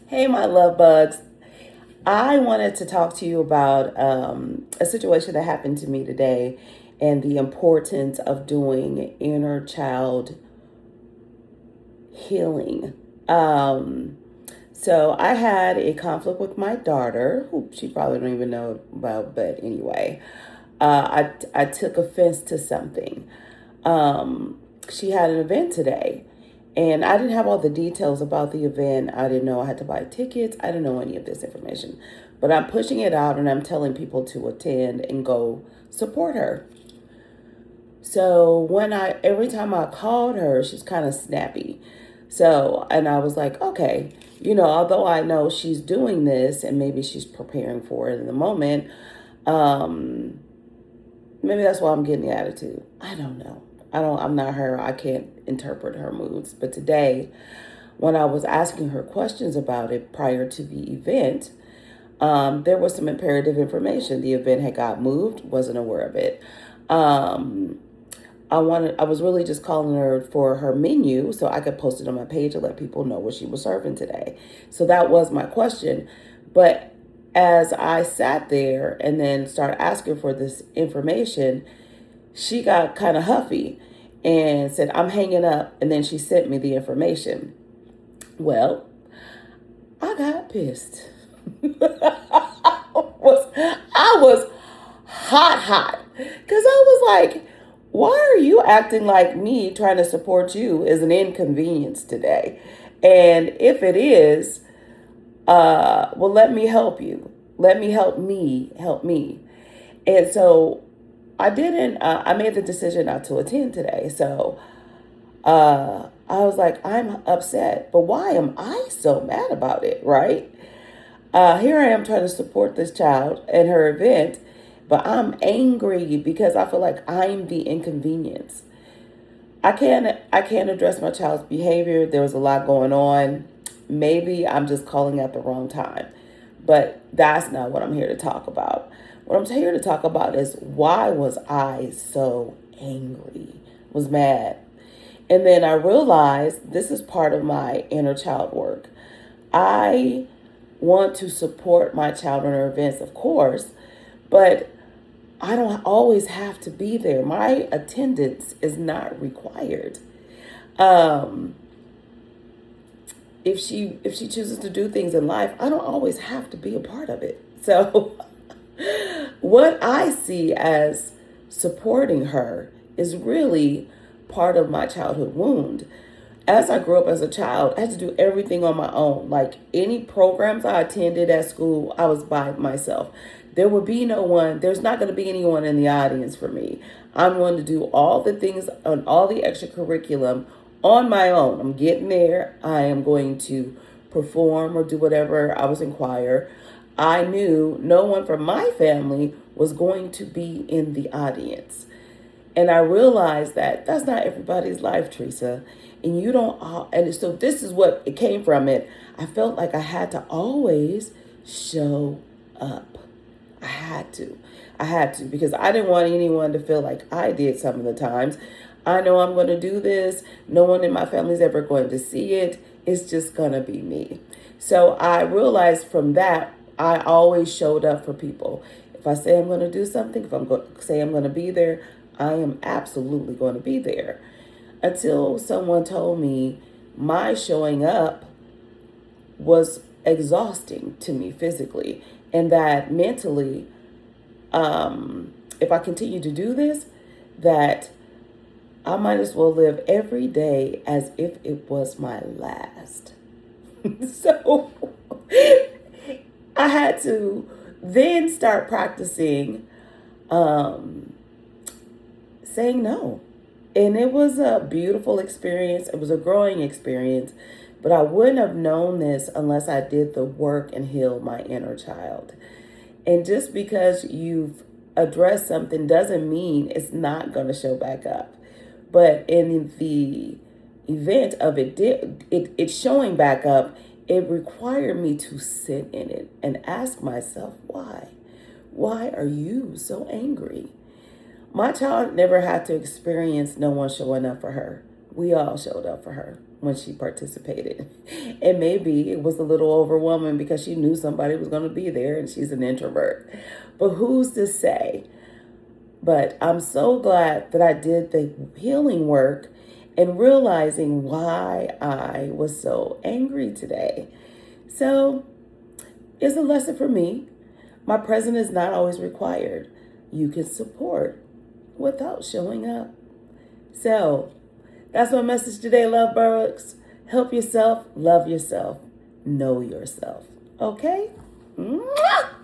Hey, my love bugs. I wanted to talk to you about a situation that happened to me today and the importance of doing inner child healing. Um, so I had a conflict with my daughter, who she probably don't even know about, but anyway, I took offense to something. She had an event today, and I didn't have all the details about the event. I didn't know I had to buy tickets. I didn't know any of this information, but I'm pushing it out and I'm telling people to attend and go support her. So every time I called her, she's kind of snappy. So, and I was like, okay, although I know she's doing this and maybe she's preparing for it in the moment, um, maybe that's why I'm getting the attitude. I don't know. I'm not her. I can't interpret her moods. But today, when I was asking her questions about it prior to the event, there was some imperative information. The event had got moved, wasn't aware of it. Um, I was really just calling her for her menu so I could post it on my page and let people know what she was serving today. So that was my question. But as I sat there and then started asking for this information, she got kind of huffy and said, I'm hanging up. And then she sent me the information. Well, I got pissed. I was hot. Because I was like, why are you acting like me trying to support you is an inconvenience today? And if it is, well, let me help you. Let me help me. And so I made the decision not to attend today. So I was like, I'm upset, but why am I so mad about it, right? Here I am trying to support this child and her event, but I'm angry because I feel like I'm the inconvenience. I can't address my child's behavior. There was a lot going on. Maybe I'm just calling at the wrong time. But that's not what I'm here to talk about. What I'm here to talk about is why was I so angry? Was mad. And then I realized this is part of my inner child work. I want to support my child in her events, of course, but I don't always have to be there. My attendance is not required. Um, if she chooses to do things in life, I don't always have to be a part of it. So what I see as supporting her is really part of my childhood wound. As I grew up as a child, I had to do everything on my own. Like any programs I attended at school, I was by myself. There would be no one, there's not going to be anyone in the audience for me. I'm going to do all the things on all the extracurriculum on my own. I'm getting there. I am going to perform or do whatever I was in choir. I knew no one from my family was going to be in the audience. And I realized that that's not everybody's life, Teresa. And you don't, and so this is what it came from it. I felt like I had to always show up. I had to. I had to because I didn't want anyone to feel like I did some of the times. I know I'm going to do this. No one in my family's ever going to see it. It's just going to be me. So I realized from that, I always showed up for people. If I say I'm going to do something, if I'm going to say I'm going to be there, I am absolutely going to be there. Until someone told me my showing up was exhausting to me physically, and that mentally, if I continue to do this, that I might as well live every day as if it was my last. So I had to then start practicing um, saying no. And it was a beautiful experience. It was a growing experience. But I wouldn't have known this unless I did the work and healed my inner child. And just because you've addressed something doesn't mean it's not going to show back up. But in the event of it showing back up, it required me to sit in it and ask myself, why? Why are you so angry? My child never had to experience no one showing up for her. We all showed up for her. when she participated. And maybe it was a little overwhelming because she knew somebody was going to be there and she's an introvert. But who's to say? But I'm so glad that I did the healing work and realizing why I was so angry today. So it's a lesson for me. My presence is not always required. You can support without showing up. So that's my message today, love bugs. Help yourself, love yourself, know yourself. Okay? Mwah!